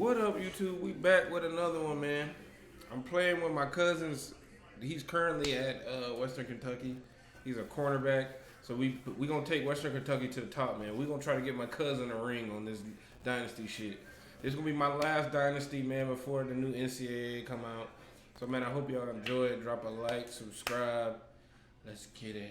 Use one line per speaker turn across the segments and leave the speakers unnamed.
What up, YouTube? We back with another one, man. I'm playing with my cousins. He's currently at Western Kentucky. He's a cornerback. So we gonna take Western Kentucky to the top, man. We gonna try to get my cousin a ring on this Dynasty shit. This gonna be my last Dynasty, man, before the new NCAA come out. So, man, I hope y'all enjoy it. Drop a like, subscribe. Let's get it.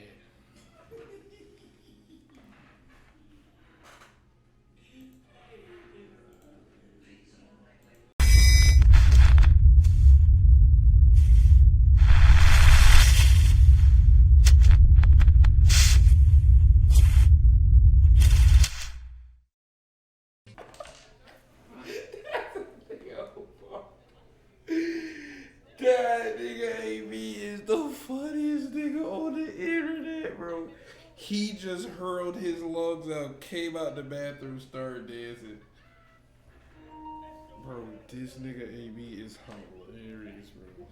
God, nigga, AB is the funniest nigga on the internet, bro. He just hurled his lungs out, came out the bathroom, started dancing. Bro, this nigga AB is hilarious, bro.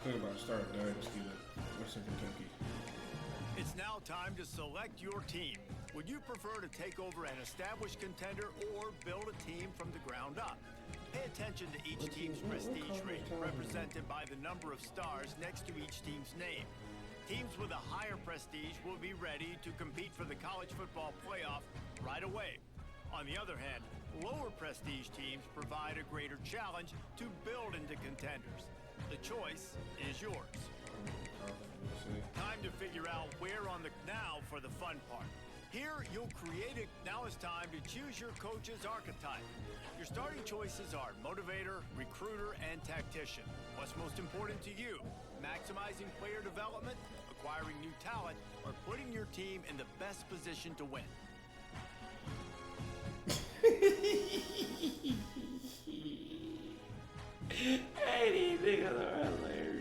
Think about starting Dynasty at Western Kentucky.
It's now time to select your team. Would you prefer to take over an established contender or build a team from the ground up? Pay attention to each team's prestige rating, represented by the number of stars next to each team's name. Teams with a higher prestige will be ready to compete for the college football playoff right away. On the other hand, lower prestige teams provide a greater challenge to build into contenders. The choice is yours. Time to figure out where on the now for the fun part. Here you'll create it. Now it's time to choose your coach's archetype. Your starting choices are motivator, recruiter, and tactician. What's most important to you? Maximizing player development, acquiring new talent, or putting your team in the best position to win?
Hey, these niggas are hilarious.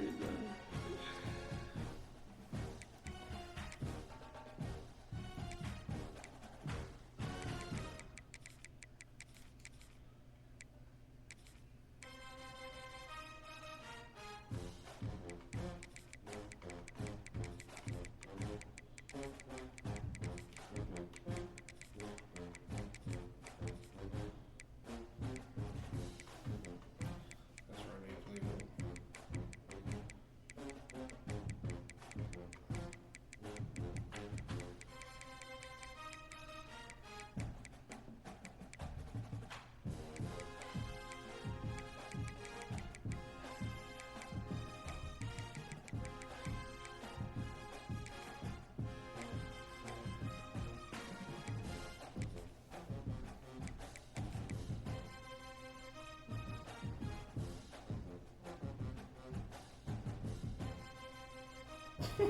I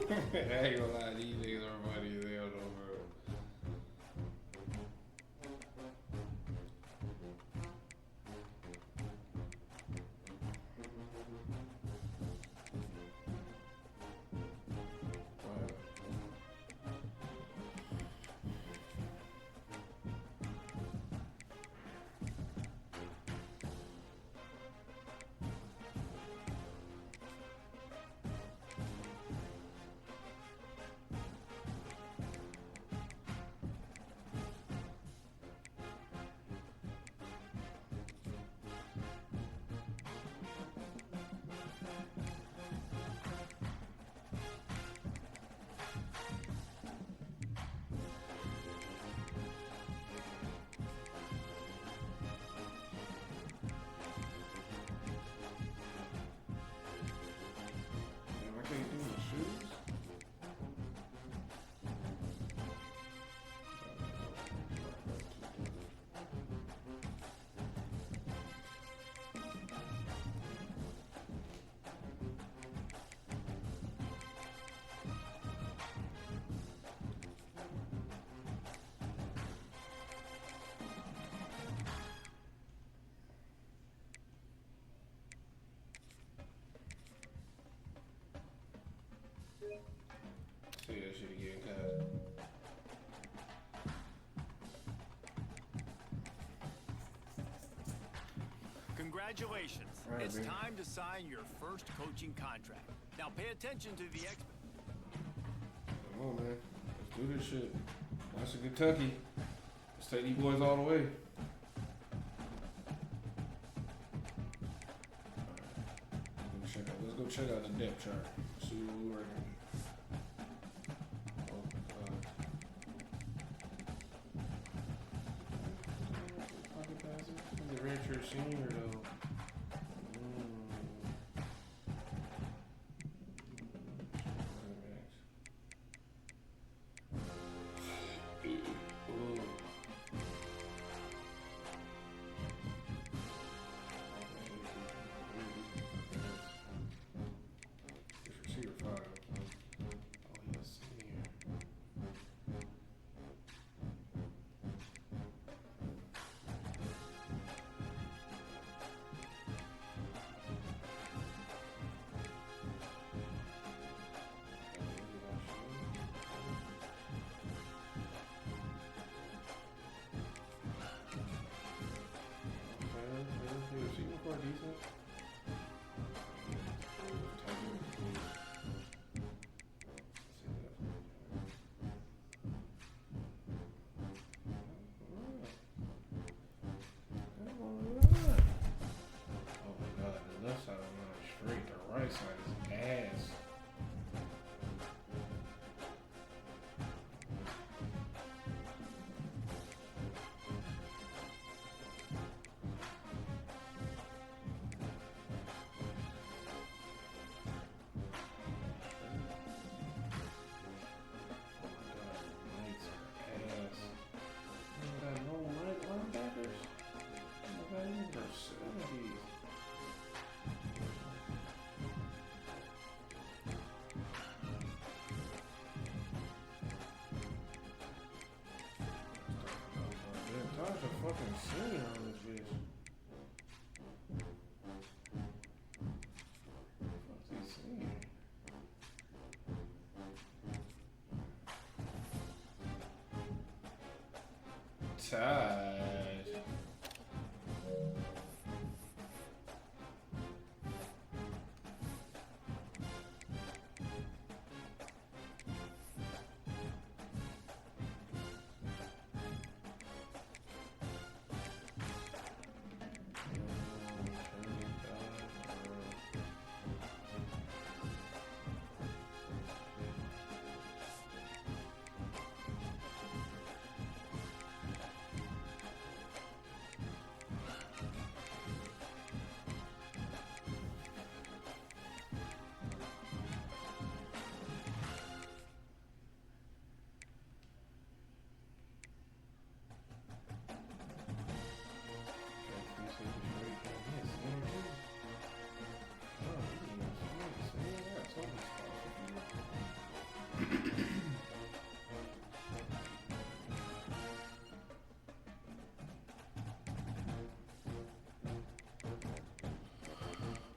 ain't gonna lie, these niggas are funny as hell though, bro. Say that shit again, cuz.
Congratulations.
Right,
it's
man.
time to sign your first coaching contract. Now pay attention to the
Come on, man. Let's do this shit. Western Kentucky. Let's take these boys all the way. Let's go check out the depth chart. See what we're working. Oh, God. Pocket passes. He's a redshirt senior, though. Side is ass. There's a fucking senior on this bitch. Fuck's he senior? Tied.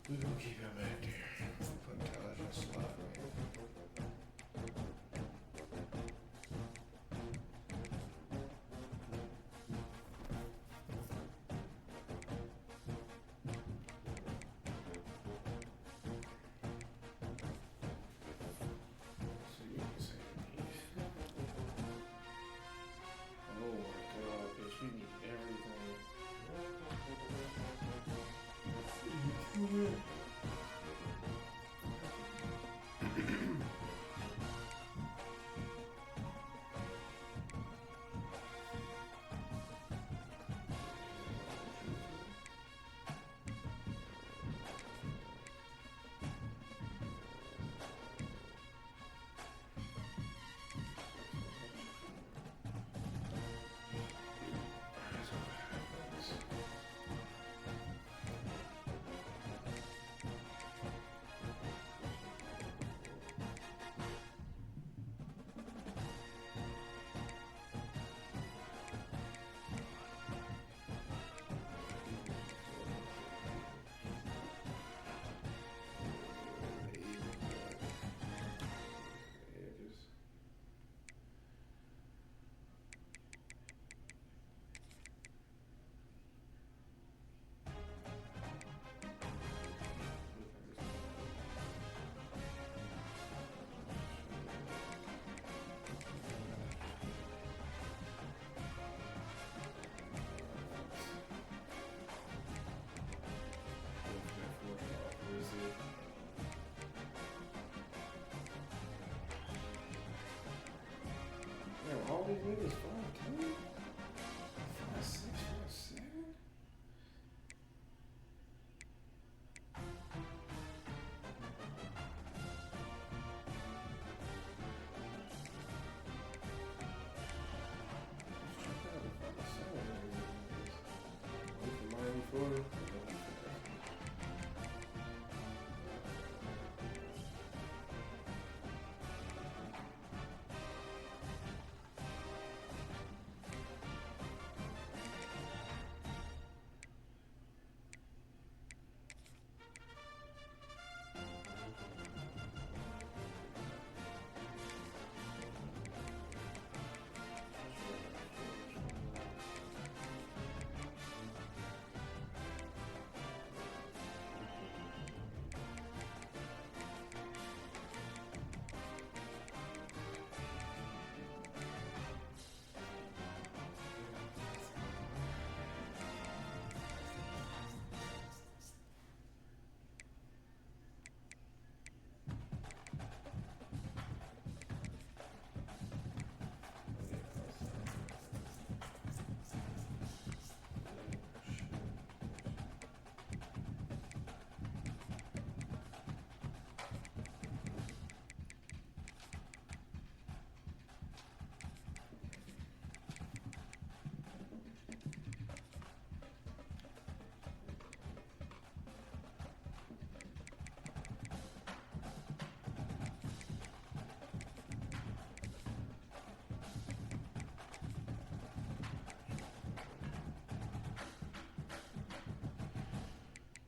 We're gonna keep him back there. Put Taj in slot, see what you say. niggas 5'10", 5'6", 5'7". Miami, Florida.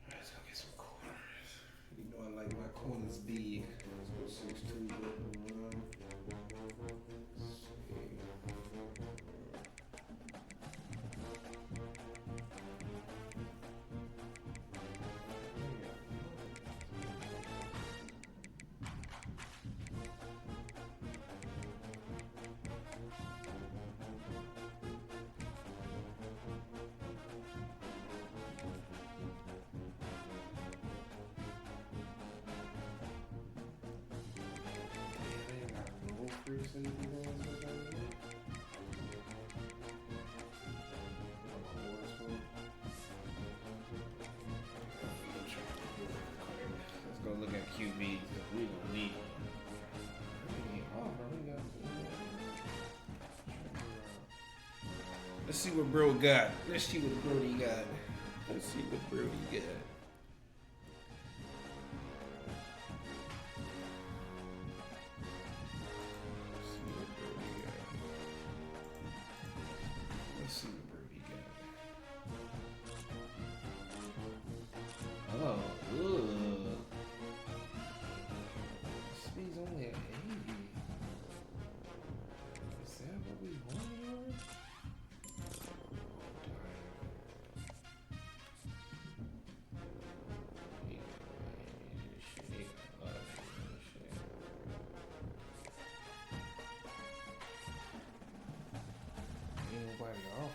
Let's go get some corners. You know I like my corners big. Let's go 6'2", free safety hands with that. Let's go look at QBs because we gonna need one. Let's see what bro got. Let's see what Brody got. Let's see what Brody got. Let's see what Brody got. Oh, ugh. Speed's only at 80. Is that what we want? Anybody off?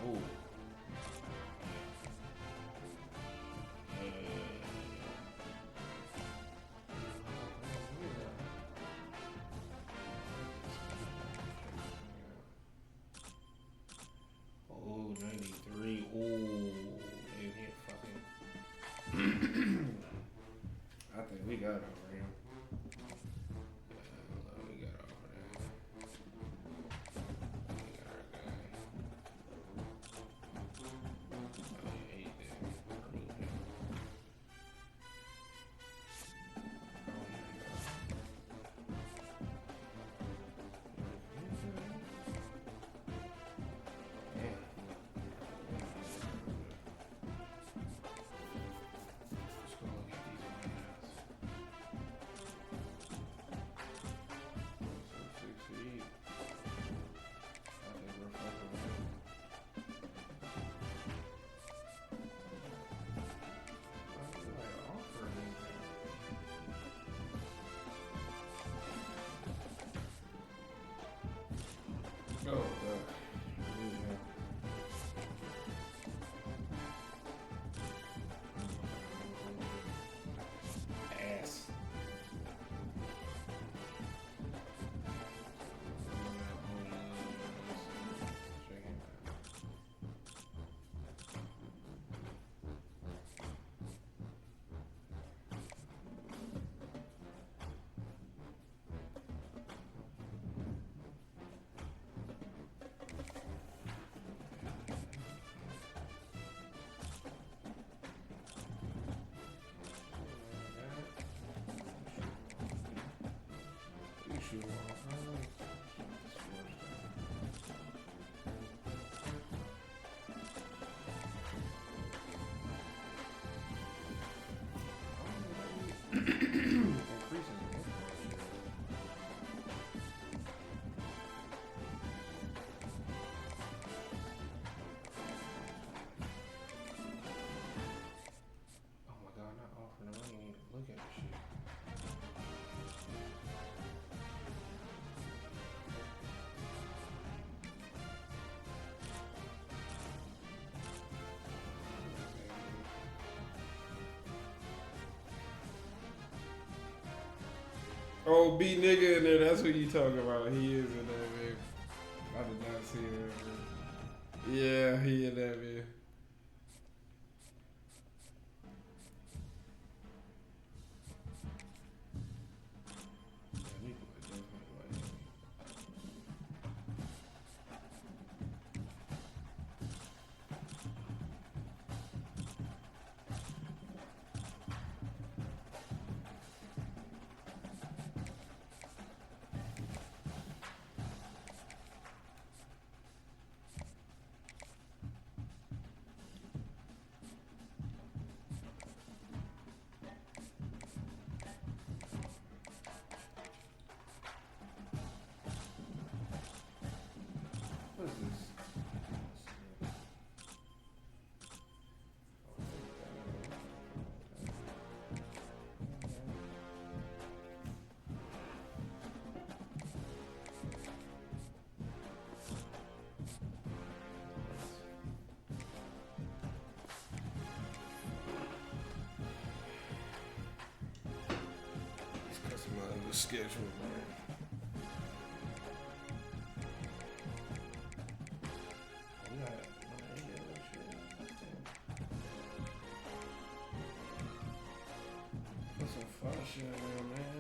Oh. Oh, 93. Oh, they hit fucking. I think we got it over here. We got it over there. We got our guy. Oh, yeah, he's there. Oh, B nigga in there. That's what you talking about. He is in that man. I did not see that man. Yeah, he in that man. What is this? Let's customize the schedule, man. Put some fun shit in there, man.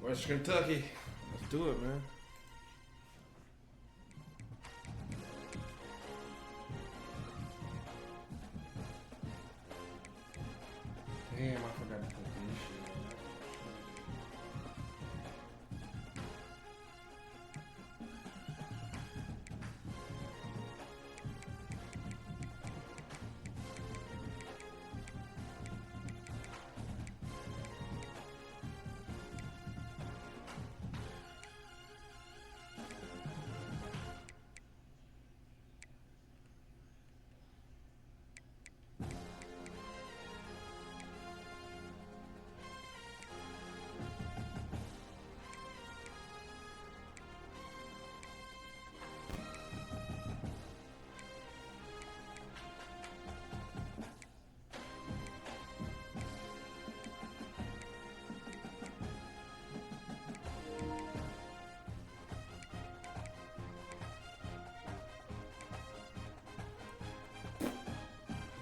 Western Kentucky. Let's do it, man. Damn, I forgot to put this shit on.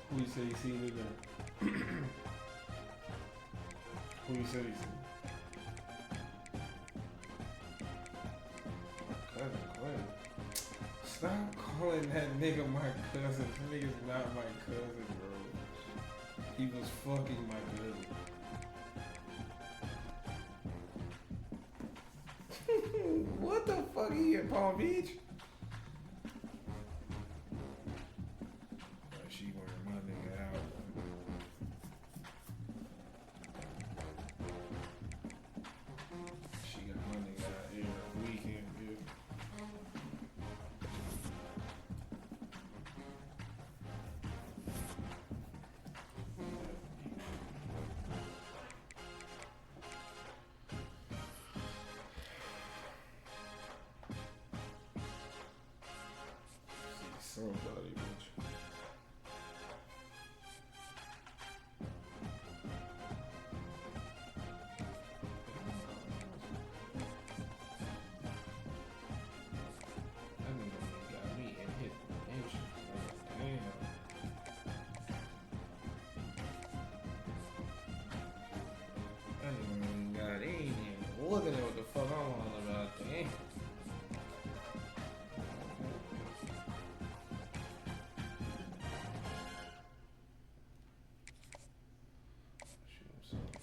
Who you say you see me there? Who you say you see? Cousin Clay. Stop calling that nigga my cousin. That nigga's not my cousin, bro. He was fucking my cousin. What the fuck? He in Palm Beach? She wearing my nigga out. She got my nigga out here weekend, dude. Somebody, bitch. That nigga got me and hit inches. Damn. That nigga got he ain't even looking at what the fuck I'm on about. Damn. Shoot himself.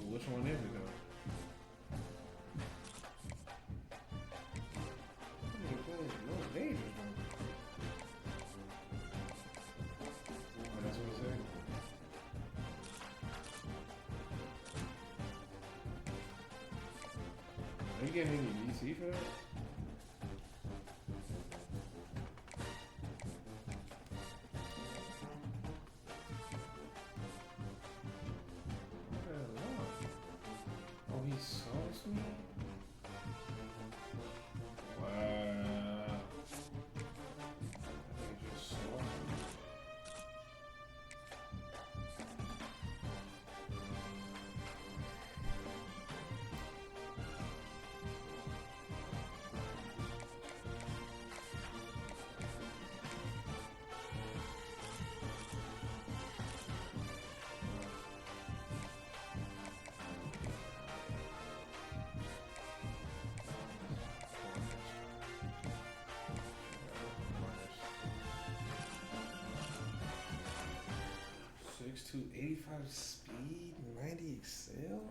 which one is it though? No majors though. Oh, that's what it said. Are you getting any DC for that? Oh, he sauced me? Wow. He just sauced me. To 85 speed, 90 excel.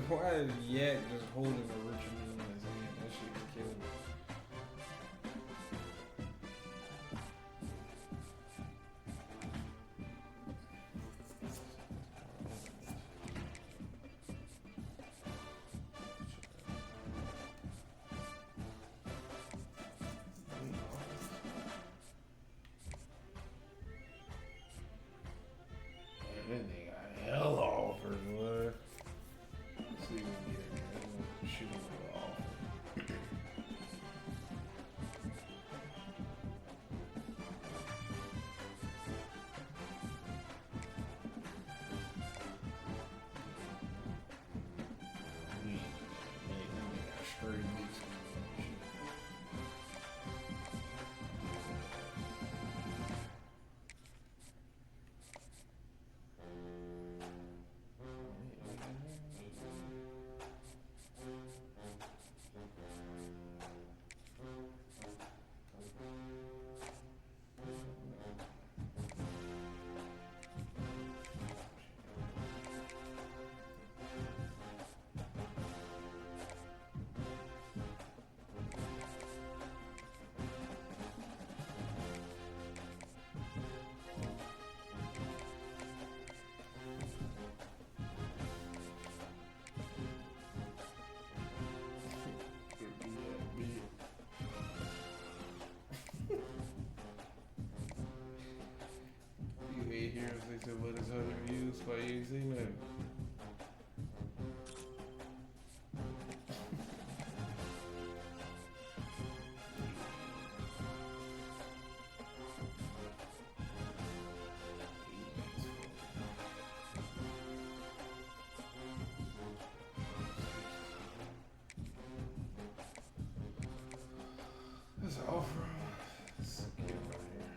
Why is Yak just holding a Richard Mille in his hand? That shit is killing me. That nigga got hella offers, boy. Let's see what we get, man. Shoot him with all said, what is 100 views? Why you ain't seen that? That's all from. Let's get right here.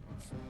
That's all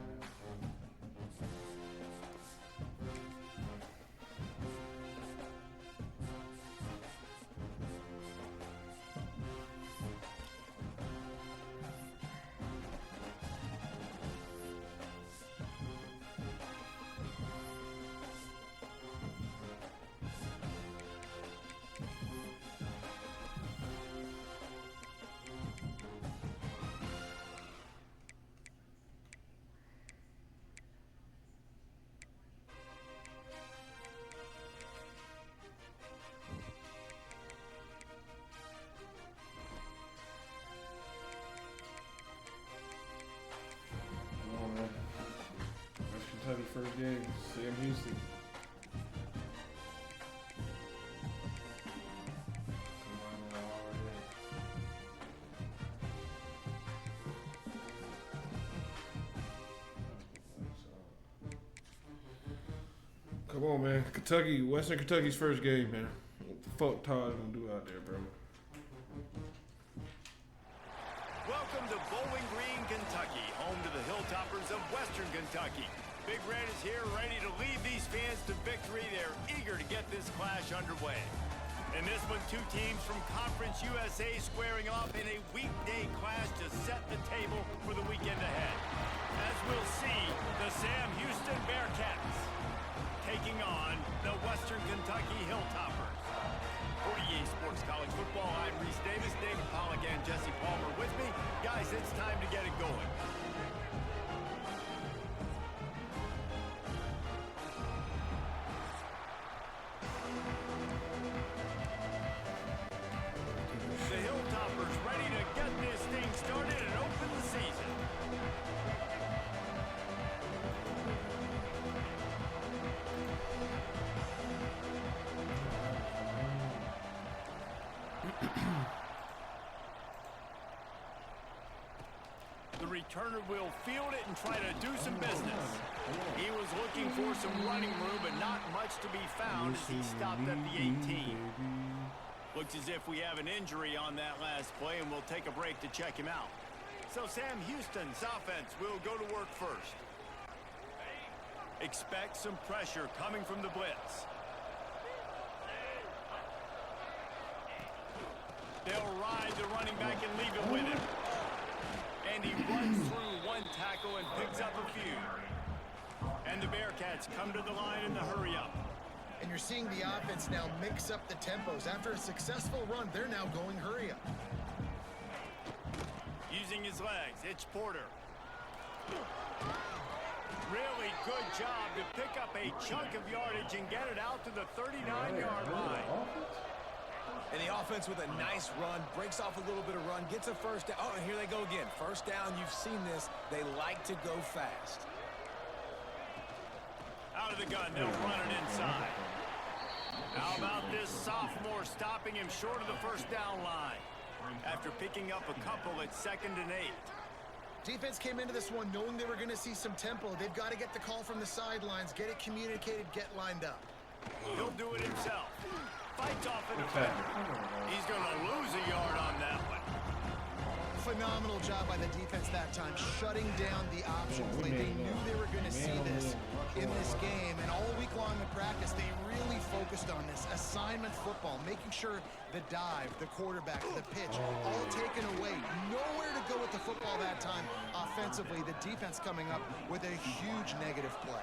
right. Kentucky first game, Sam Houston. Come on, man. Kentucky, Western Kentucky's first game, man. What the fuck Todd gonna do out there, bro?
Welcome to Bowling Green, Kentucky, home to the Hilltoppers of Western Kentucky. Big Red is here, ready to lead these fans to victory. They're eager to get this clash underway. In this one, two teams from Conference USA squaring off in a weekday clash to set the table for the weekend ahead. As we'll see, the Sam Houston Bearcats taking on the Western Kentucky Hilltoppers. 48 Sports College Football, I'm Reese Davis, David Pollack, and Jesse Palmer with me. Guys, it's time to get it going. The Hilltoppers ready to get this thing started and open the season. The returner will field it and try to do some business. He was looking for some running room, but not much to be found as he stopped at the 18. Looks as if we have an injury on that last play, and we'll take a break to check him out. So Sam Houston's offense will go to work first. Expect some pressure coming from the blitz. They'll ride the running back and leave it with him. And he runs through one tackle and picks up a few. And the Bearcats come to the line in the hurry-up.
And you're seeing the offense now mix up the tempos. After a successful run, they're now going hurry-up.
Using his legs, it's Porter. Really good job to pick up a chunk of yardage and get it out to the 39-yard line.
And the offense with a nice run, breaks off a little bit of run, gets a first down. Oh, and here they go again. First down, you've seen this. They like to go fast.
Out of the gun, they'll run it inside. How about this sophomore stopping him short of the first down line after picking up a couple at 2nd and 8.
Defense came into this one knowing they were going to see some tempo. They've got to get the call from the sidelines, get it communicated, get lined up.
He'll do it himself. Fights off an defender. He's going to lose a yard on that one.
Phenomenal job by the defense that time, shutting down the option play. They knew they were going to see this. in this game, and all week long in practice, they really focused on this assignment football, making sure the dive, the quarterback, the pitch, all taken away. Nowhere to go with the football that time offensively. The defense coming up with a huge negative play.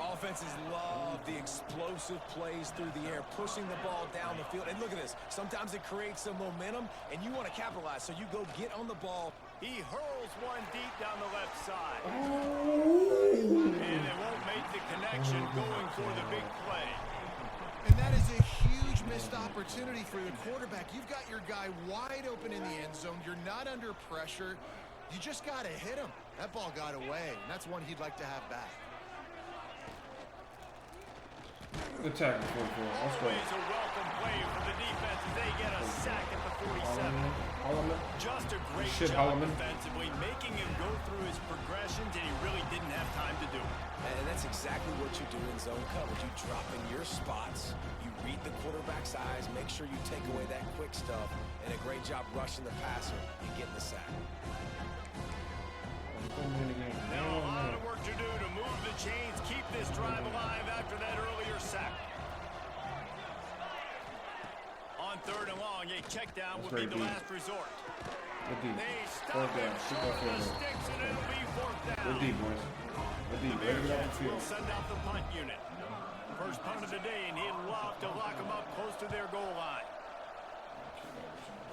Offenses love the explosive plays through the air, pushing the ball down the field. And look at this. Sometimes it creates some momentum, and you want to capitalize, so you go get on the ball.
He hurls one deep down the left side. And they won't make the connection going for the big play.
And that is a huge missed opportunity for the quarterback. You've got your guy wide open in the end zone. You're not under pressure. You just got to hit him. That ball got away, and that's one he'd like to have back.
Good tackle, 44. Let's go.
Always a welcome play for the defense as they get a sack at the 47. Just a great job defensively, making him go through his progressions, and he really didn't have time to do it.
And that's exactly what you do in zone coverage. You drop in your spots, you read the quarterback's eyes, make sure you take away that quick stuff, and a great job rushing the passer and getting the sack.
Now a lot of work to do to move the chains, keep this drive alive after that earlier sack. On 3rd and long, a check down would be the last resort. They stop him short of the sticks, and it'll be 4th down.
Good deep, boys. Good deep. Ready to get off the field.
Will send out the punt unit. First punt of the day, and he'd love to lock them up close to their goal line.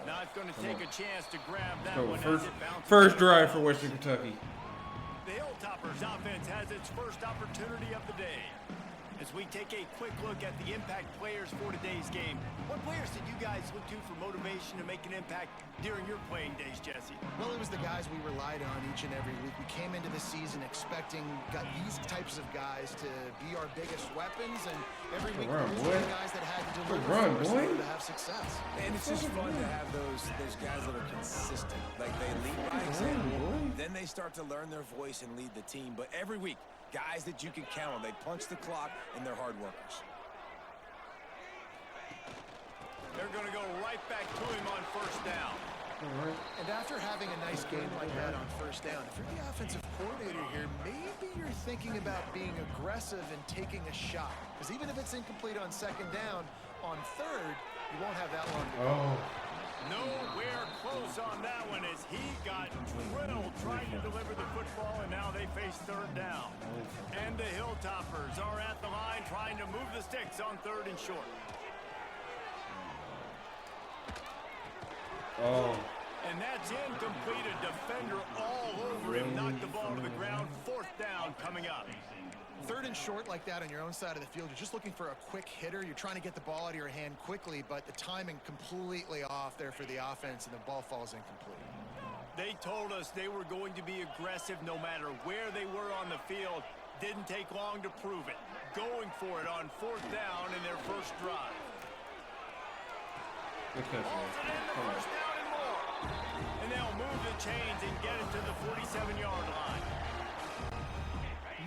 Not going to take a chance to grab that one as it bounces.
First drive for Western Kentucky.
The Hilltoppers offense has its first opportunity of the day. As we take a quick look at the impact players for today's game, what players did you guys look to for motivation to make an impact during your playing days, Jesse?
Well, it was the guys we relied on each and every week. We came into the season expecting these types of guys to be our biggest weapons, and every week we were the guys that had to deliver for us to have success.
And it's just fun to have those guys that are consistent. Like, they lead by example, then they start to learn their voice and lead the team. But every week, guys that you can count on. They punch the clock, and they're hard workers.
They're going to go right back to him on 1st down.
And after having a nice game like that on 1st down, if you're the offensive coordinator here, maybe you're thinking about being aggressive and taking a shot. Because even if it's incomplete on 2nd down, on 3rd, you won't have that long to go.
Nowhere close on that one as he got drilled trying to deliver the football, and now they face 3rd down. And the Hilltoppers are at the line trying to move the sticks on 3rd and short. And that's incomplete. A defender all over him. Knocked the ball to the ground. 4th down coming up.
3rd and short like that on your own side of the field, you're just looking for a quick hitter. You're trying to get the ball out of your hand quickly, but the timing completely off there for the offense, and the ball falls incomplete.
They told us they were going to be aggressive no matter where they were on the field. Didn't take long to prove it. Going for it on 4th down in their first drive.
Good catch, man.
Come on. 1st down and more. And they'll move the chains and get it to the 47-yard line.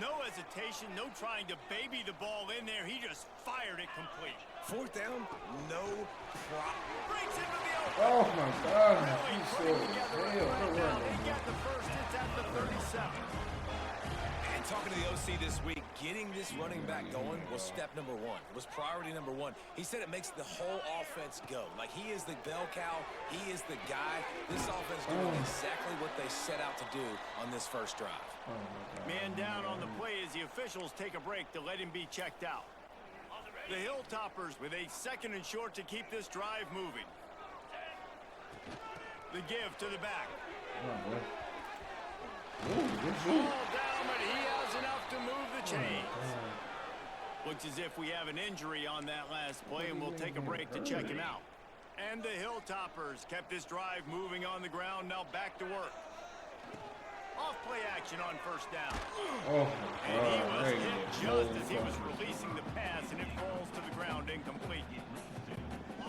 No hesitation, no trying to baby the ball in there. He just fired it complete.
4th down, no problem.
Breaks into the open.
Oh my God!
Really
He's
putting
so
together a
real.
first down. He got the first. It's at the 37.
And talking to the OC this week, getting this running back going was step number 1. It was priority number 1. He said it makes the whole offense go. Like, he is the bell cow. He is the guy. This offense doing exactly what they set out to do on this first drive.
Man down on the play as the officials take a break to let him be checked out. The Hilltoppers with a 2nd and short to keep this drive moving. The give to the back. Ball down, but he has enough to move the chains. Looks as if we have an injury on that last play, and we'll take a break to check him out. And the Hilltoppers kept this drive moving on the ground, now back to work. Off play action on 1st down. And he was hit just as he was releasing the pass, and it falls to the ground incomplete.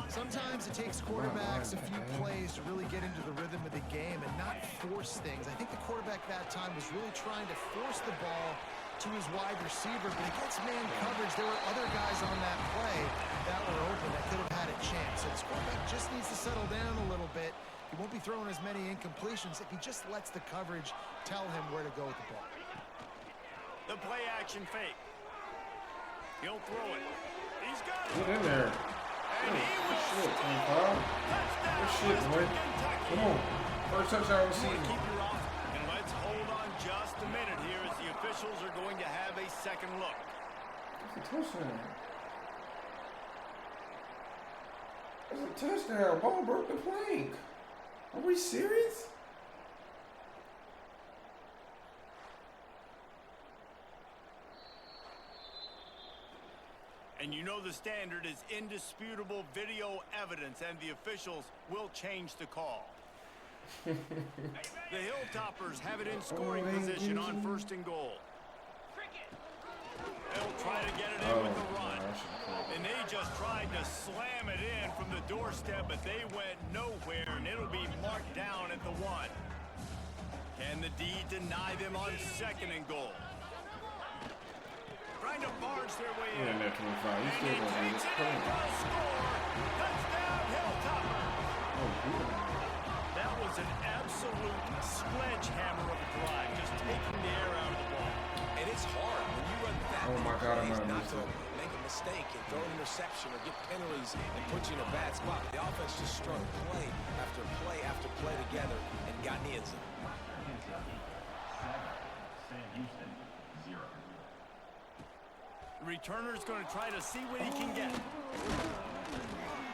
Sometimes it takes quarterbacks a few plays to really get into the rhythm of the game and not force things. I think the quarterback that time was really trying to force the ball to his wide receiver, but against man coverage, there were other guys on that play that were open that could have had a chance. So this quarterback just needs to settle down a little bit. He won't be throwing as many incompletions if he just lets the coverage tell him where to go with the ball.
The play play-action fake. He'll throw it. He's got it.
Get in there.
And he will
Shit,
score.
25.
Touchdown,
Good shit, boy.
Western Kentucky.
Come on. First touchdown of the
Keep
season.
your off, and let's hold on just a minute here as the officials are going to have a second look.
That's a touchdown. That's a touchdown. Ball broke the plank. Are we serious?
And you know the standard is indisputable video evidence, and the officials will change the call. The Hilltoppers have it in scoring position on 1st and goal. They'll try to get it in with the run. And they just tried to slam it in from the doorstep, but they went nowhere, and it'll be marked down at the 1. Can the D deny them on 2nd and goal? Trying to barge their way in.
Yeah, that 25. He's
And
still
he
going to
takes
get
it in for a score. Touchdown, Hilltoppers.
Oh, good.
That was an absolute sledgehammer of a drive, just taking the air out of the ball.
And it's hard when you run that
Oh my God, I'm
plays
gonna
not
miss
to
it.
make a mistake and throw an interception or get penalties and put you in a bad spot. The offense just strung play after play after play together and got in the end zone.
The returner's going to try to see what he can get.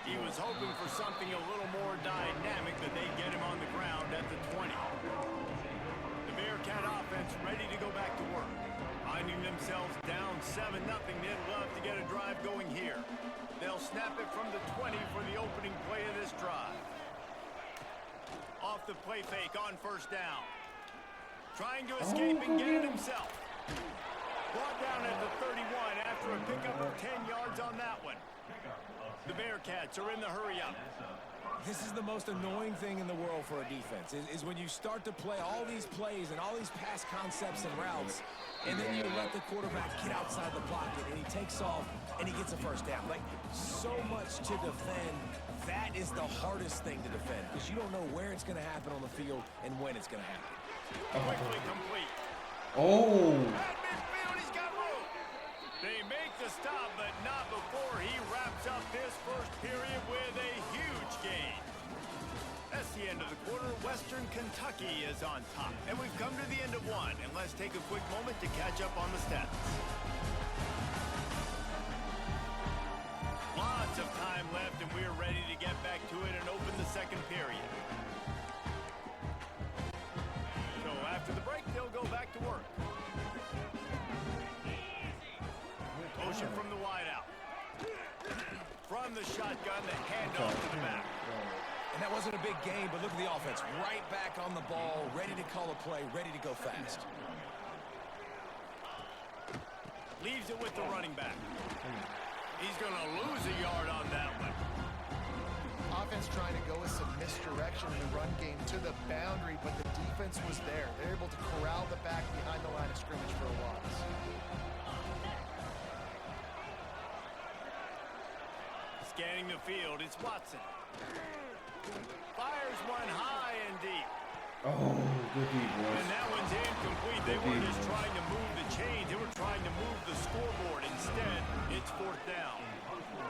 He was hoping for something a little more dynamic, but they get him on the ground at the 20. The Bearcat offense ready to go back to work. Finding themselves down 7-0, they'd love to get a drive going here. They'll snap it from the 20 for the opening play of this drive. Off the play fake on 1st down. Trying to escape and get it himself. Brought down at the 31 after a pickup of 10 yards on that one. The Bearcats are in the hurry-up.
This is the most annoying thing in the world for a defense, is when you start to play all these plays and all these pass concepts and routes, and then you let the quarterback get outside the pocket, and he takes off, and he gets a 1st down. Like, so much to defend. That is the hardest thing to defend, because you don't know where it's going to happen on the field and when it's going to happen.
Quickly complete.
Oh.
At midfield, he's got room. They make the stop, but not before he wraps up this first period with a huge gain. That's the end of the quarter. Western Kentucky is on top. And we've come to the end of 1. And let's take a quick moment to catch up on the stats. Lots of time left, and we're ready to get back to it and open the 2nd period. So after the break, they'll go back to work. Motion from the wideout. From the shotgun, the handoff to the back.
And that wasn't a big game, but look at the offense. Right back on the ball, ready to call a play, ready to go fast.
Leaves it with the running back. He's going to lose a yard on that one.
Offense trying to go with some misdirection in the run game to the boundary, but the defense was there. They're able to corral the back behind the line of scrimmage for a loss.
Scanning the field, it's Watson. Fires one high and deep.
Oh, good deep, boys.
And that one's incomplete. They weren't just trying to move the chains. They were trying to move the scoreboard. Instead, it's 4th down.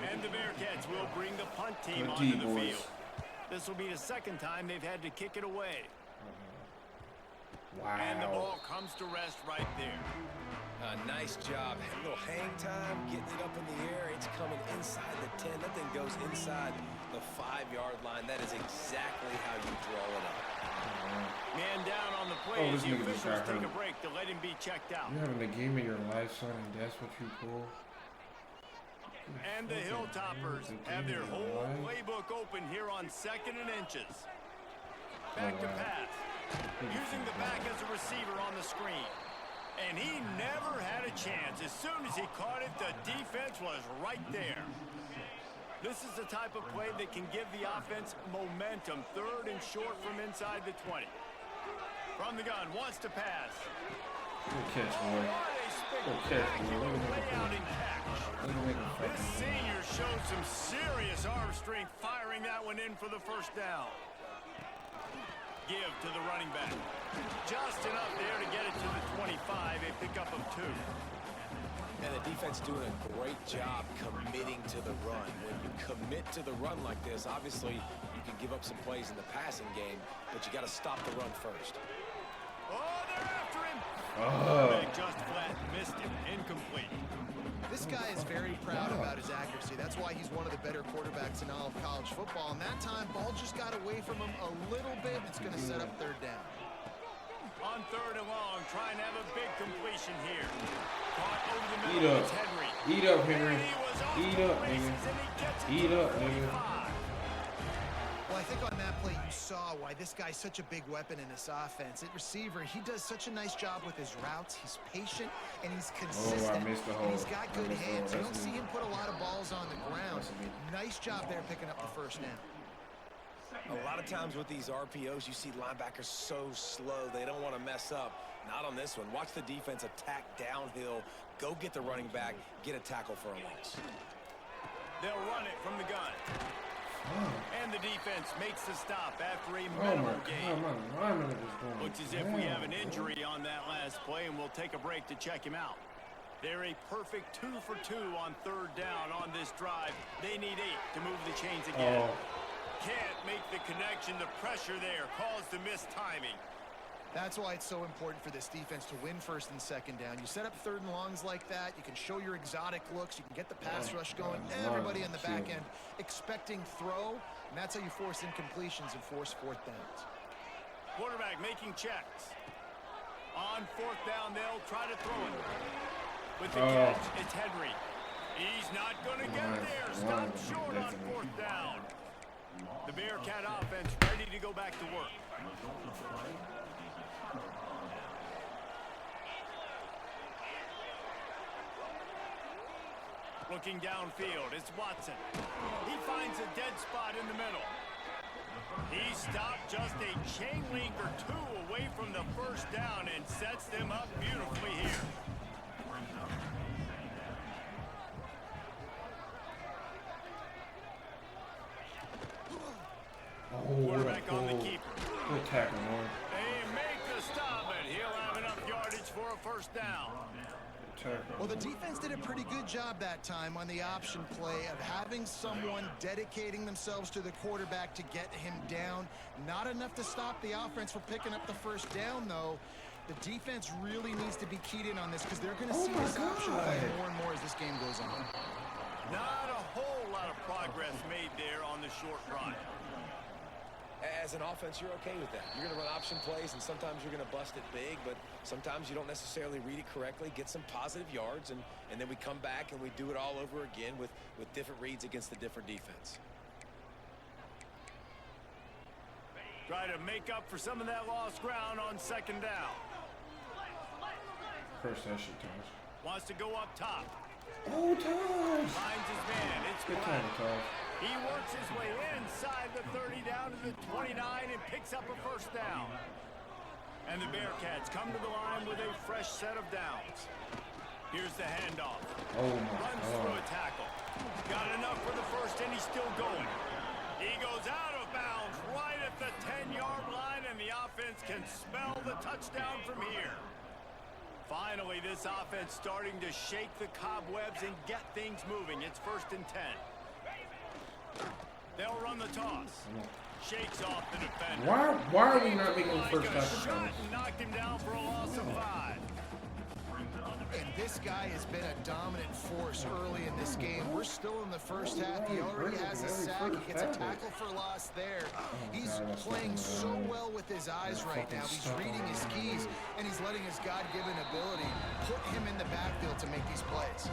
And the Bearcats will bring the punt team onto the field. This will be the 2nd time they've had to kick it away.
Wow.
And the ball comes to rest right there.
Nice job. A little hang time, getting it up in the air. It's coming inside the 10. That thing goes inside the 5-yard line. That is exactly how you draw it up.
Man down on the play as
this
the
nigga's a
officials take
cracker.
a break to let him be checked out.
You're having the game of your life, son, and that's what you pull?
And the Hilltoppers have their whole playbook open here on 2nd and inches. Back to pass. Using the back as a receiver on the screen. And he never had a chance. As soon as he caught it, the defense was right there. This is the type of play that can give the offense momentum. 3rd and short from inside the 20. From the gun, wants to pass.
Good catch, boy.
What a spectacular layout and catch. This senior showed some serious arm strength firing that one in for the 1st down. Give to the running back. Just enough there to get it to the 25, a pickup of 2.
The defense doing a great job committing to the run. When you commit to the run like this, obviously you can give up some plays in the passing game, but you got to stop the run first.
Oh, they're after him. Big just flat, missed him, incomplete.
This guy is very proud about his accuracy. That's why he's one of the better quarterbacks in all of college football. And that time, ball just got away from him a little bit. It's going to set up third down.
On third and long, trying to have a big completion here. Caught over the middle. It's Henry.
Eat up, Henry. Eat up, nigga. Eat up, nigga.
Well, I think on that play you saw why this guy's such a big weapon in this offense. At receiver, he does such a nice job with his routes. He's patient and he's consistent.
Oh, I missed the hole.
And he's got good hands. You don't see him put a lot of balls on the ground. Nice job there picking up the first down.
A lot of times with these RPOs, you see linebackers so slow, they don't want to mess up. Not on this one. Watch the defense attack downhill, go get the running back, get a tackle for a loss.
They'll run it from the gun. And the defense makes the stop after a
Oh
minimal
my
gain.
God,
Looks as if we have an injury on that last play, and we'll take a break to check him out. They're a perfect 2 for 2 on third down on this drive. They need 8 to move the chains again. Can't make the connection. The pressure there caused the missed timing.
That's why it's so important for this defense to win first and second down. You set up third and longs like that, you can show your exotic looks, you can get the pass rush going, everybody on the back end expecting throw, and that's how you force incompletions and force fourth downs.
Quarterback making checks. On fourth down, they'll try to throw it. With the catch, it's Henry. He's not going to get there. Stopped short on fourth down. The Bearcat offense ready to go back to work. Looking downfield, it's Watson. He finds a dead spot in the middle. He stopped just a chain link or 2 away from the first down and sets them up beautifully here. Quarterback on the keeper.
Good tackle, man.
They make the stop, and he'll have enough yardage for a first down.
Well, the defense did a pretty good job that time on the option play of having someone dedicating themselves to the quarterback to get him down. Not enough to stop the offense from picking up the first down, though. The defense really needs to be keyed in on this because they're going to see this option play more and more as this game goes on.
Not a whole lot of progress made there on the short run.
As an offense, you're okay with that. You're going to run option plays, and sometimes you're going to bust it big, but sometimes you don't necessarily read it correctly, get some positive yards, and then we come back and we do it all over again with different reads against a different defense.
Try to make up for some of that lost ground on second down.
First that shit, Taj.
Wants to go up top.
Oh, Taj!
Finds his man. It's
Good
Black.
time, Taj.
He works his way inside the 30 down to the 29 and picks up a first down. And the Bearcats come to the line with a fresh set of downs. Here's the handoff.
Oh my
Runs
God.
through a tackle. Got enough for the first, and he's still going. He goes out of bounds right at the 10-yard line, and the offense can smell the touchdown from here. Finally, this offense starting to shake the cobwebs and get things moving. It's first and 10. They'll run the toss. Shakes off the defender.
Why are we not making the
Like
first
a
tackle?
shot and knocked him down for a loss of 5.
And this guy has been a dominant force early in this game. We're still in the first half. He already has a sack. He gets a tackle for loss there. He's playing so well with his eyes right now. He's reading his keys, and he's letting his God-given ability put him in the backfield to make these plays.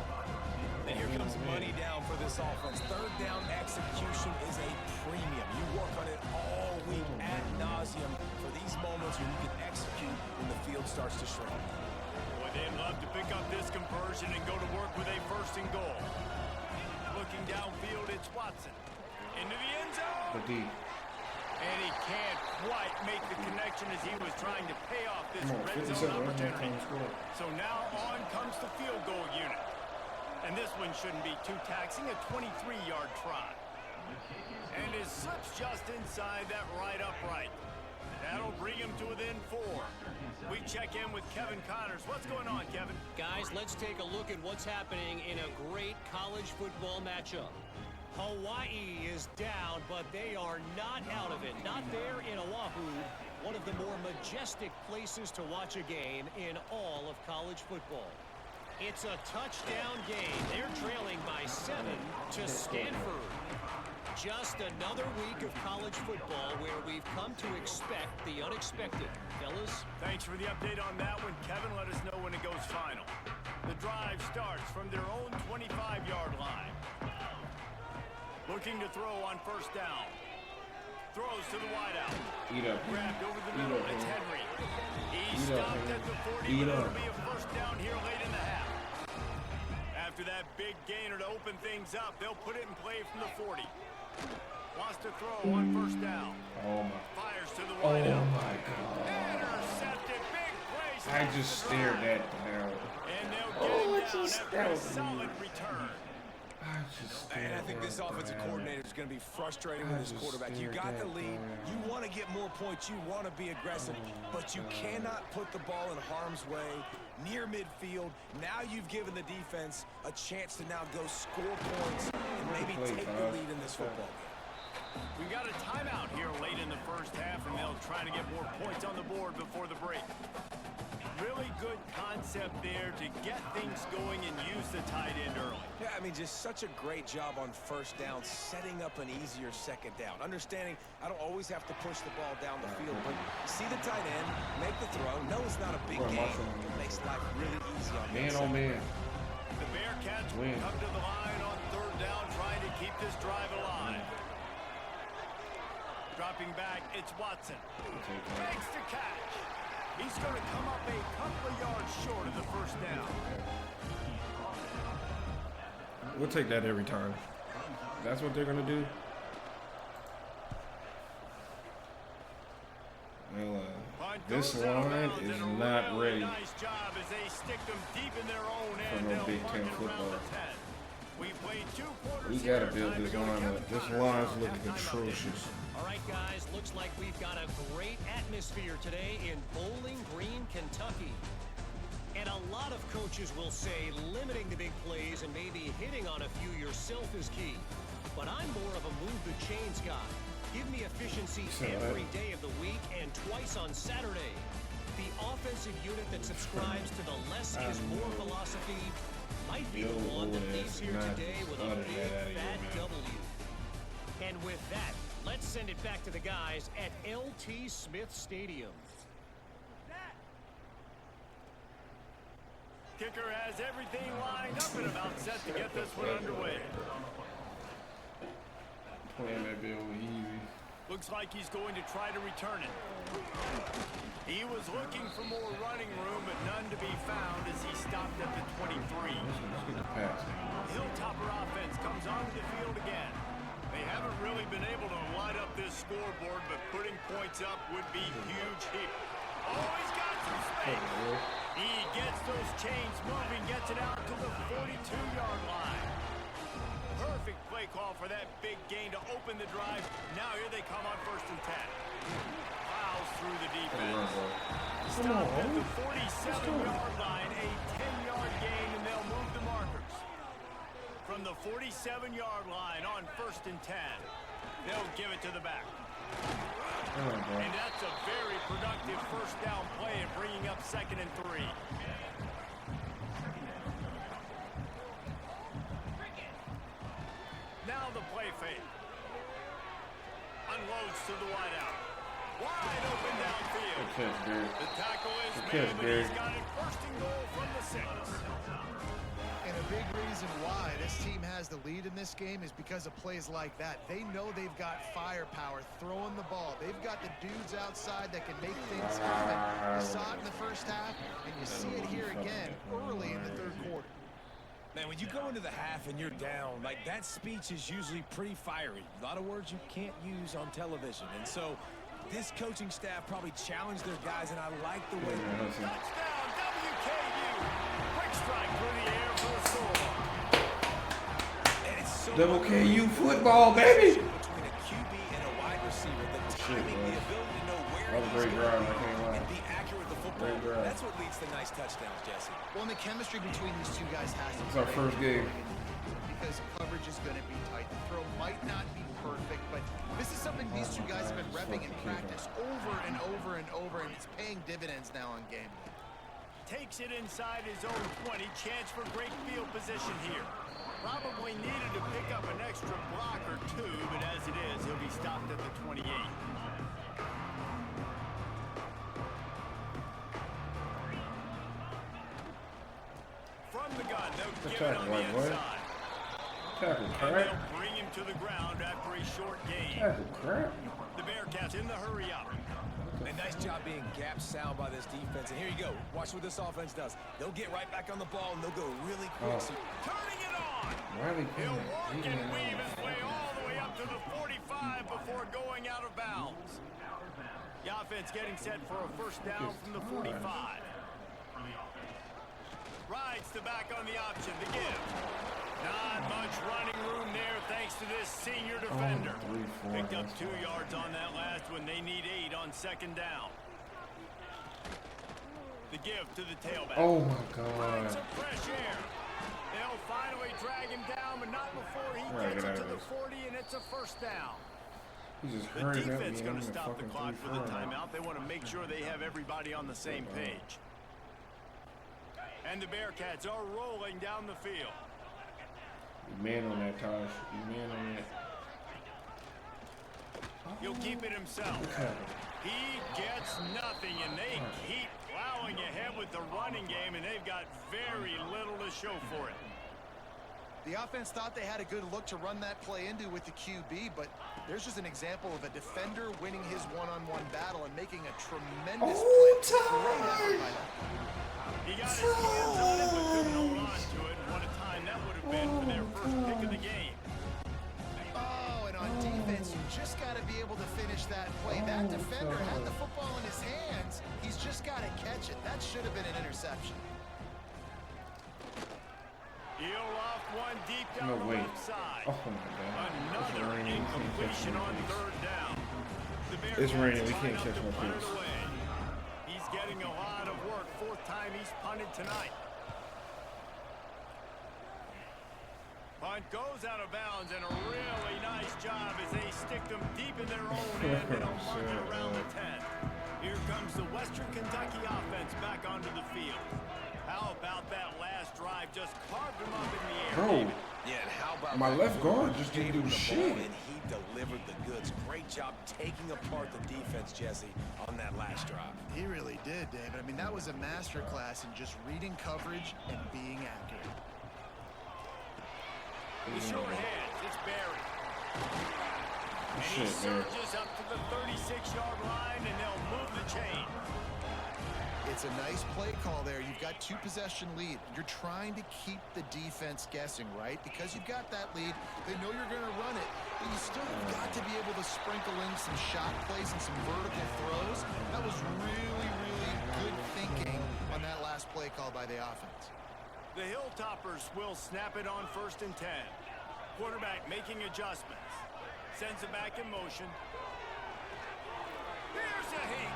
And here comes money down for this offense. Third down execution is a premium. You work on it all week ad nauseum for these moments when you can execute when the field starts to shrink.
Boy, they'd love to pick up this conversion and go to work with a first and goal. Looking downfield, it's Watson. Into the end zone.
The D.
And he can't quite make the connection as he was trying to pay off this
Come on,
red
57
zone
right now,
opportunity.
time to score.
So now on comes the field goal unit. And this one shouldn't be too taxing, a 23-yard try. And his slips just inside that right upright. That'll bring him to within 4. We check in with Kevin Connors. What's going on, Kevin?
Guys, guys, let's take a look at what's happening in a great college football matchup. Hawaii is down, but they are not out of it. Not there in Oahu, one of the more majestic places to watch a game in all of college football. It's a touchdown game. They're trailing by 7 to Stanford. Just another week of college football where we've come to expect the unexpected. Fellas?
Thanks for the update on that one, Kevin. Let us know when it goes final. The drive starts from their own 25-yard line. Looking to throw on first down. Throws to the wideout. Grabbed over the middle. It's Henry. He stopped at the 40, but it'll be a first down here late in the half. After that big gainer to open things up, they'll put it in play from the 40. Wants to throw on first down.
Oh my.
Fires to the
Oh
wideout.
my God.
Intercepted. Big place.
I just stared that down.
And they'll get him down after a solid return.
And I think this offensive coordinator is going to be frustrating with his quarterback. You got the lead. You want to get more points. You want to be aggressive. But you cannot put the ball in harm's way near midfield. Now you've given the defense a chance to now go score points and maybe take the lead in this football game.
We got a timeout here late in the first half, and they'll try to get more points on the board before the break. Really good concept there to get things going and use the tight end early.
Yeah, I mean, just such a great job on first down, setting up an easier second down. Understanding I don't always have to push the ball down the field, but see the tight end, make the throw. No, it's not a big game. It makes life really easy on
Man, oh man.
The Bearcats will come to the line on third down, trying to keep this drive alive. Dropping back, it's Watson. Makes the catch. He's going to come up a couple of yards short of the first down.
We'll take that every time. That's what they're going to do. Well, this line is not ready
Nice job as they stick them deep in their own
for
end.
no Big Ten football.
We played 2 quarters.
We got to build this line up. This line's looking atrocious.
All right, guys, looks like we've got a great atmosphere today in Bowling Green, Kentucky. And a lot of coaches will say limiting the big plays and maybe hitting on a few yourself is key. But I'm more of a move the chains guy. Give me efficiency every day of the week and twice on Saturday. The offensive unit that subscribes to the less is more philosophy might be the one that leaves here today with a big fat W. And with that, let's send it back to the guys at LT Smith Stadium.
Kicker has everything lined up and about set to get this one underway.
Playing that bill easy.
Looks like he's going to try to return it. He was looking for more running room, but none to be found as he stopped at the 23. Hilltopper offense comes onto the field again. They haven't really been able to light up this scoreboard, but putting points up would be huge here. Oh, he's got some space. He gets those chains moving, gets it out to the 42-yard line. Perfect play call for that big gain to open the drive. Now here they come on first and 10. Fouls through the defense. Stopped at the 47-yard line, a 10-yard gain, and they'll move the markers. From the 47-yard line on first and 10, they'll give it to the back. And that's a very productive first down play and bringing up 2nd and 3. Now the play fake. Unloads to the wideout. Wide open downfield. The tackle is made, but he's got it first and goal from the 6.
And a big reason why this team has the lead in this game is because of plays like that. They know they've got firepower throwing the ball. They've got the dudes outside that can make things happen. You saw it in the first half, and you see it here again early in the third quarter.
Man, when you go into the half and you're down, like that speech is usually pretty fiery. A lot of words you can't use on television. And so this coaching staff probably challenged their guys, and I like the way.
Touchdown, WKU. Quick strike through the air for the score.
And it's so
WKU football, baby.
between a QB and a wide receiver, the timing, the ability to know where
That was a great drive. I can't lie.
and be accurate with the football.
Great drive.
That's what leads to nice touchdowns, Jesse.
Well, and the chemistry between these two guys has to be
It's our first game.
because coverage is going to be tight. The throw might not be perfect, but this is something these two guys have been repping in practice over and over and over, and it's paying dividends now on game day.
Takes it inside his own 20. Chance for great field position here. Probably needed to pick up an extra block or two, but as it is, he'll be stopped at the 28. From the gun, they'll give it on the inside.
Tackle
And
crap.
they'll bring him to the ground after a short gain.
Tackle crap.
The Bearcats in the hurry up.
A nice job being gap sound by this defense. And here you go. Watch what this offense does. They'll get right back on the ball, and they'll go really quick. So
Turning it on.
Riley
He'll
Kane.
work and weave his way all the way up to the 45 before going out of bounds. The offense getting set for a first down from the 45. Rides the back on the option. The give. Not much running room there thanks to this senior defender.
3-4.
Picked up 2 yards on that last one. They need 8 on second down. The give to the tailback.
Oh my
Finds
God.
some fresh air. They'll finally drag him down, but not before he
Right,
gets
get
it
out
to
of
the
this.
40, and it's a first down.
He just
The
hurried up
defense
me
going
on
to
the
stop the
fucking
clock for the
3-4.
timeout. They want to make sure they have everybody on the same page. And the Bearcats are rolling down the field.
You man on that, Tosh. You man on that.
He'll keep it himself. He gets nothing, and they keep plowing ahead with the running game, and they've got very little to show for it.
The offense thought they had a good look to run that play into with the QB, but there's just an example of a defender winning his one-on-one battle and making a tremendous play. Great effort by them.
He got his hands on it, but couldn't hold on to it. What a time that would have been for their first pick of the game.
Oh, and on defense, you just got to be able to finish that play. That defender had the football in his hands. He's just got to catch it. That should have been an interception.
He'll off one deep down
No
the
way.
left side.
Oh my God.
Another incompletion on third down. The
It's
Bearcats
raining. We
line
can't
up
catch
to
no
punt it
pitch.
away. He's getting a lot of work. 4th time he's punted tonight. Punt goes out of bounds, and a really nice job as they stick them deep in their own end and a mark it around the 10. Here comes the Western Kentucky offense back onto the field. How about that last drive? Just carved them up in the air.
Bro,
David.
yeah, and how about
my
that?
left guard just
Gave
didn't
him
do
the
shit.
ball, and he delivered the goods. Great job taking apart the defense, Jesse, on that last drive.
He really did, David. I mean, that was a masterclass in just reading coverage and being accurate.
The short hands, it's Barry. And he
Shit, man.
surges up to the 36-yard line, and they'll move the chain.
It's a nice play call there. You've got 2-possession lead. You're trying to keep the defense guessing, right? Because you've got that lead, they know you're going to run it, but you still have got to be able to sprinkle in some shot plays and some vertical throws. That was really, really good thinking on that last play call by the offense.
The Hilltoppers will snap it on 1st and 10. Quarterback making adjustments. Sends it back in motion. Here's a hit.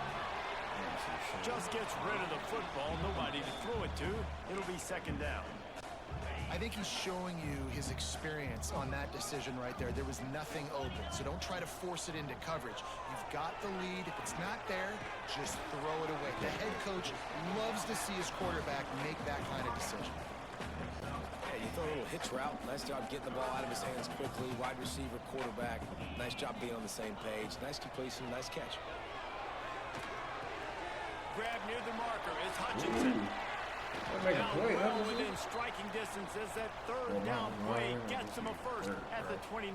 Just gets rid of the football. Nobody to throw it to. It'll be 2nd down.
I think he's showing you his experience on that decision right there. There was nothing open, so don't try to force it into coverage. You've got the lead. If it's not there, just throw it away. The head coach loves to see his quarterback make that kind of decision.
Yeah, you throw a little hitch route. Nice job getting the ball out of his hands quickly. Wide receiver, quarterback. Nice job being on the same page. Nice completion, nice catch.
Grab near the marker is Hutchinson.
Make a
Now
play,
well
huh?
within striking distance as that 3rd down play gets him a first at the 29.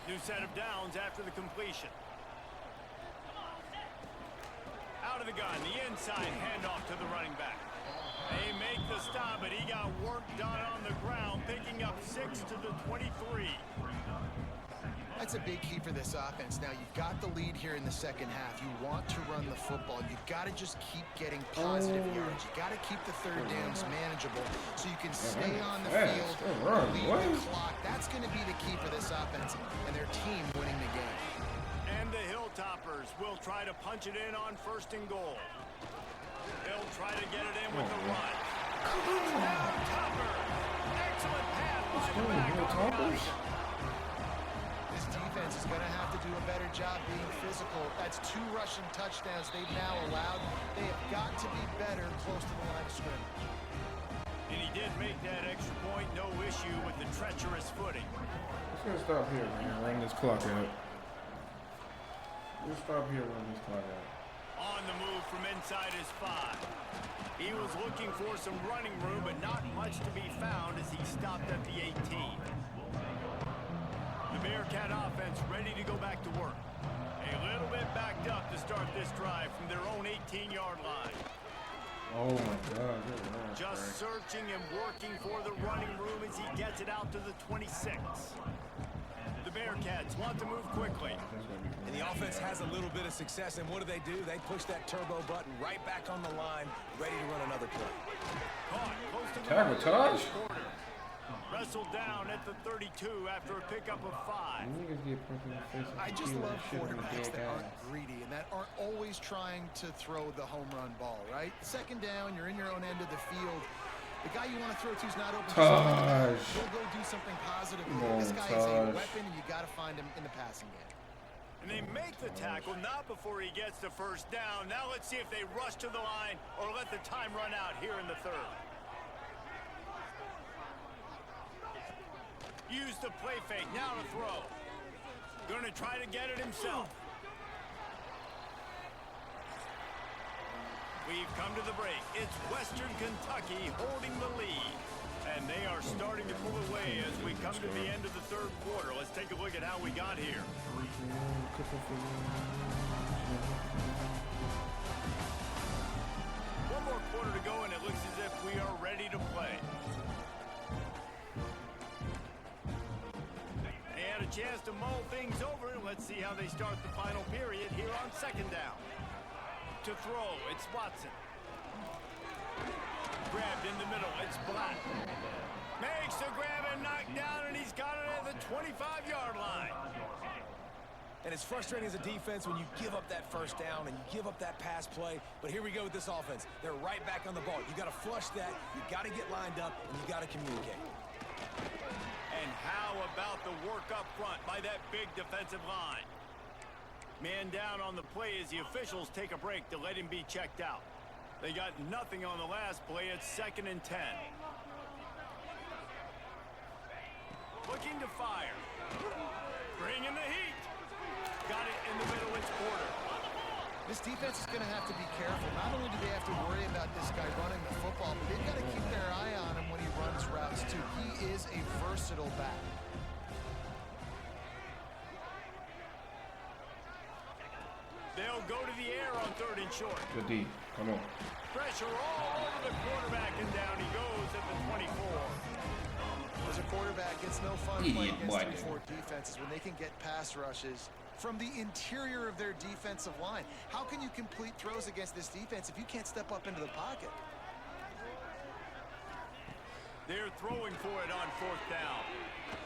New set of downs after the completion. Out of the gun, the inside handoff to the running back. They make the stop, but he got work done on the ground, picking up 6 to the 23.
That's a big key for this offense. Now, you've got the lead here in the second half. You want to run the football. You've got to just keep getting positive yards. You've got to keep the 3rd downs manageable so you can stay on the field, lead the clock. That's going to be the key for this offense and their team winning the game.
And the Hilltoppers Packers will try to punch it in on 1st and goal. They'll try to get it in with the run. Touchdown, Tucker! Excellent pass by the back on the option.
This defense is going to have to do a better job being physical. That's 2 rushing touchdowns they've now allowed. They have got to be better close to the line of scrimmage.
And he did make that extra point, no issue with the treacherous footing.
Let's gonna stop here, man. Run this clock out. We'll stop here, run this clock out.
On the move from inside his 5. He was looking for some running room, but not much to be found as he stopped at the 18. The Bearcat offense ready to go back to work. A little bit backed up to start this drive from their own 18-yard line.
Oh my God.
Just searching and working for the running room as he gets it out to the 26. The Bearcats want to move quickly.
And the offense has a little bit of success, and what do? They push that turbo button right back on the line, ready to run another play.
Caught close to the
Sabotage.
quarter. Wrestled down at the 32 after a pickup of 5.
I just love quarterbacks that aren't greedy and that aren't always trying to throw the home run ball, right? 2nd down, you're in your own end of the field. The guy you want to throw to is not open. He'll go do something positive. This guy is a weapon, and you got to find him in the passing game.
And they make the tackle, not before he gets the 1st down. Now let's see if they rush to the line or let the time run out here in the 3rd. Use the play fake, now to throw. Gonna try to get it himself. We've come to the break. It's Western Kentucky holding the lead. And they are starting to pull away as we come to the end of the 3rd quarter. Let's take a look at how we got here. One more quarter to go, and it looks as if we are ready to play. They had a chance to mull things over, and let's see how they start the final period here on 2nd down. To throw, it's Watson. Grabbed in the middle, it's Black. Makes the grab and knocked down, and he's got it at the 25-yard line.
And it's frustrating as a defense when you give up that 1st down and you give up that pass play. But here we go with this offense. They're right back on the ball. You got to flush that, you got to get lined up, and you got to communicate.
And how about the work up front by that big defensive line? Man down on the play as the officials take a break to let him be checked out. They got nothing on the last play. It's 2nd and 10. Looking to fire. Bringing the heat. Got it in the middle. It's Porter.
This defense is going to have to be careful. Not only do they have to worry about this guy running the football, but they've got to keep their eye on him when he runs routes too. He is a versatile back.
They'll go to the air on 3rd and short.
Good D. Come on.
Pressure all over the quarterback, and down he goes at the 24.
As a quarterback, it's no fun playing against 3-4 defenses when they can get pass rushes from the interior of their defensive line. How can you complete throws against this defense if you can't step up into the pocket?
They're throwing for it on 4th down.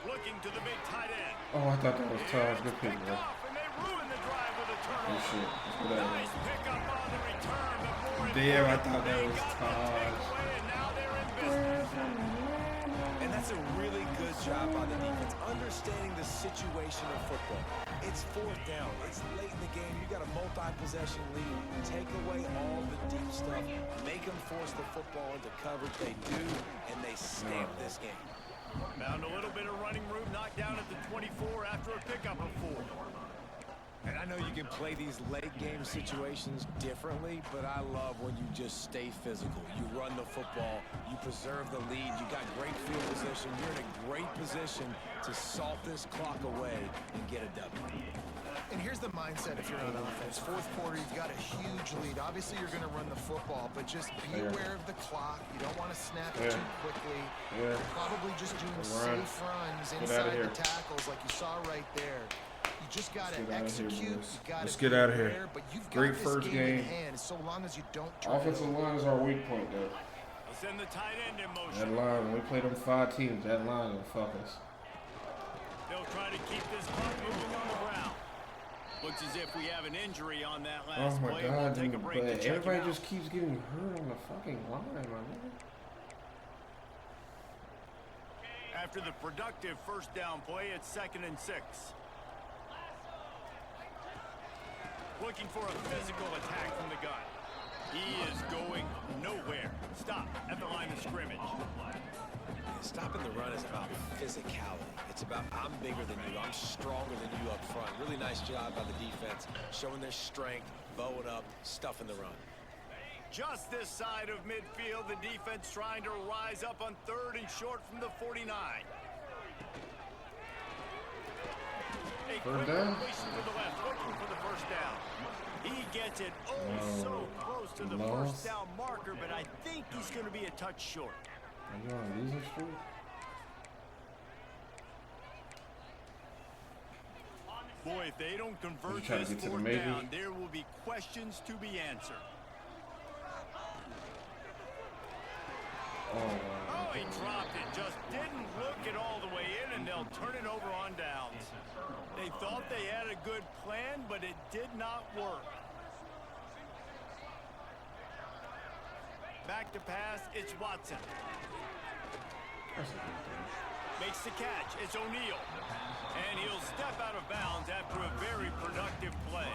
Looking to the big tight end.
Oh, I thought that was Taj. Good pick, bro.
And they ruin the drive with a turnover.
Good shit. Let's go that way.
Nice pickup on the return, but more
Damn, I
important,
thought that
they
was
got the
Taj.
takeaway, and now they're in business.
And that's a really good job by the defense, understanding the situation of football. It's 4th down. It's late in the game. You got a multi-possession lead. Take away all the deep stuff. Make them force the football into coverage. They do, and they stamp this game.
Found a little bit of running room, knocked down at the 24 after a pickup of 4.
And I know you can play these late game situations differently, but I love when you just stay physical. You run the football, you preserve the lead, you got great field position, you're in a great position to salt this clock away and get a W.
And here's the mindset if you're on offense. 4th quarter, you've got a huge lead. Obviously, you're going to run the football, but just be aware of the clock. You don't want to snap it too quickly. You're probably just doing safe runs inside the tackles like you saw right there. You just got to execute.
Let's get out of here.
But you've got
Great
this
first
game
game.
in hand, so long as you don't try.
Offensive line is our weak point, though.
We'll send the tight end in motion.
That line, when we play them 5 teams, that line will fuck us.
They'll try to keep this clock moving on the ground. Looks as if we have an injury on that
Oh
last
my
play.
God,
We'll take a
dude,
break
but
to check it
everybody
out.
just keeps getting hurt on the fucking line, my nigga.
After the productive first down play, it's 2nd and 6. Looking for a physical attack from the gun. He is going nowhere. Stop at the line of scrimmage.
Stopping the run is about physicality. It's about I'm bigger than you. I'm stronger than you up front. Really nice job by the defense, showing their strength, bowing up, stuffing the run.
Just this side of midfield, the defense trying to rise up on 3rd and short from the 49. A quick completion to the left, looking for the first down. He gets it so close to the first down marker, but I think he's going to be a touch short.
Are you on a losing streak?
Boy, if they don't convert
trying to
this
get to the
4th
maybe?
down, there will be questions to be answered. Oh, he dropped it. Just didn't look it all the way in, and they'll turn it over on downs. They thought they had a good plan, but it did not work. Back to pass, it's Watson. Makes the catch, it's O'Neal. And he'll step out of bounds after a very productive play.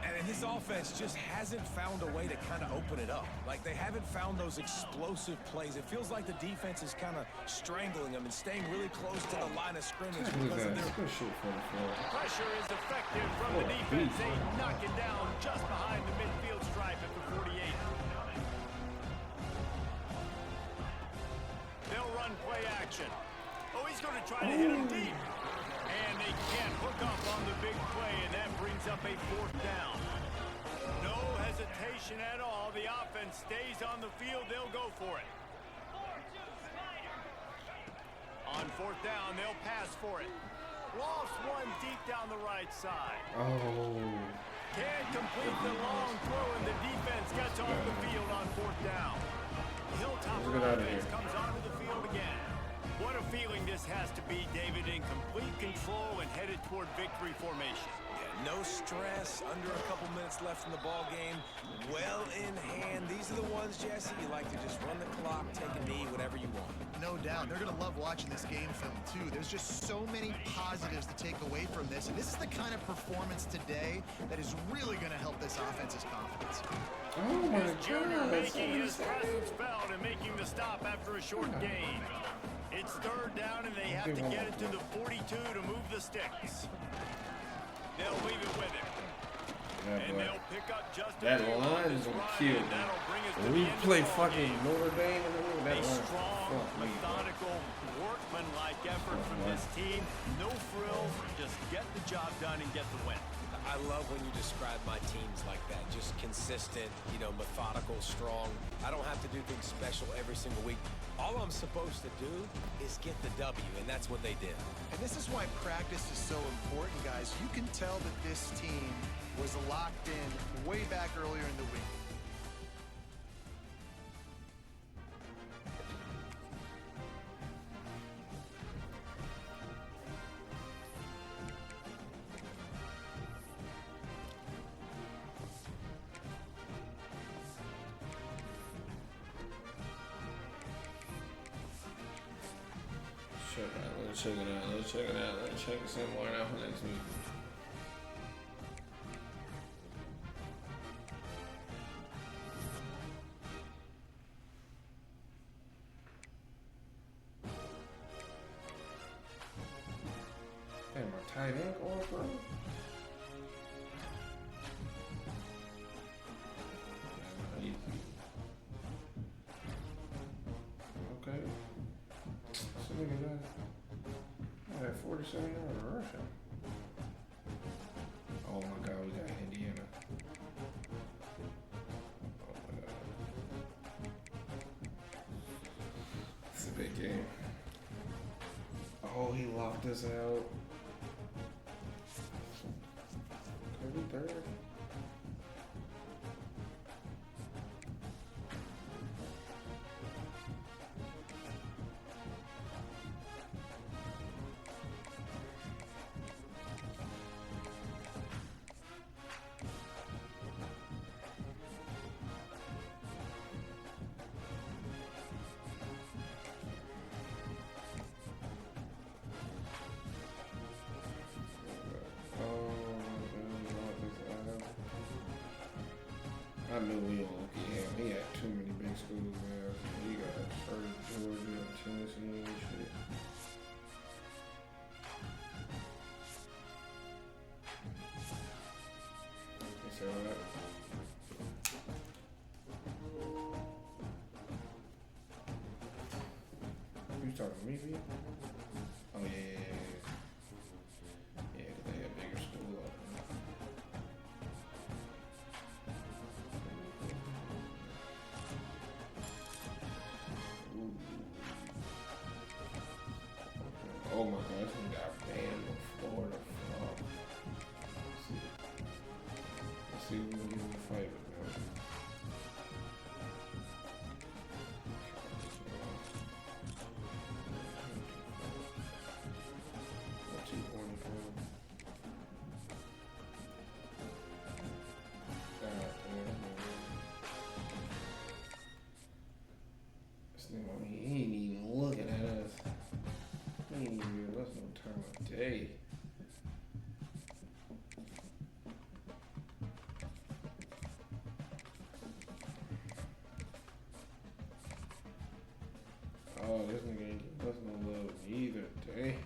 And his offense just hasn't found a way to kind of open it up. Like, they haven't found those explosive plays. It feels like the defense is kind of strangling them and staying really close to the line of scrimmage because of their...
Pressure is effective from the defense. They knock it down just behind the midfield stripe at the 48. They'll run play action. Oh, he's going to try to hit him deep. And they can't hook up on the big play, and that brings up a 4th down. No hesitation at all. The offense stays on the field. They'll go for it. On 4th down, they'll pass for it. Lost one deep down the right side. Can't complete the long throw, and the defense gets off the field on 4th down. Hilltopper offense comes onto the field again. What a feeling this has to be, David, in complete control and headed toward victory formation.
Yeah, no stress, under a couple minutes left in the ball game, well in hand. These are the ones, Jesse, you like to just run the clock, take a knee, whatever you want.
No doubt. They're going to love watching this game film, too. There's just so many positives to take away from this, and this is the kind of performance today that is really going to help this offense's confidence.
Oh my God,
making his presence felt and making the stop after a short gain. It's 3rd down, and they have to get it to the 42 to move the sticks. They'll leave it with him. And they'll pick up just
that line is gonna kill me. When we play fucking Notre Dame, that
a
line
strong, methodical, workmanlike effort from this team. No frills, just get the job done and get the win.
I love when you describe my teams like that. Just consistent, you know, methodical, strong. I don't have to do things special every single week. All I'm supposed to do is get the W, and that's what they did.
And this is why practice is so important, guys. You can tell that this team was locked in way back earlier in the week.
Let's check it out. Let's check it some more out for next week. Damn, my tight end going, bro. Okay. So look at that. I had 47 yards rushing. Oh my God, we got Indiana. Oh my God. It's a big game. Oh, he locked us out. Could be 3rd. I knew we were looking at him. He had too many big schools, man. He got first Georgia, Tennessee, and shit. You see all that? You talking to me, B? Oh, yeah, yeah, yeah. Yeah, 'cause they had bigger school up there. Ooh. Oh my God, this one got banned in Florida. Let's see. Let's see if we can get in the fight with them. What you want from? God damn. This nigga, I mean, he ain't even looking at us. He ain't even giving us no time of day. Oh, this nigga ain't giving us no love either. Dang.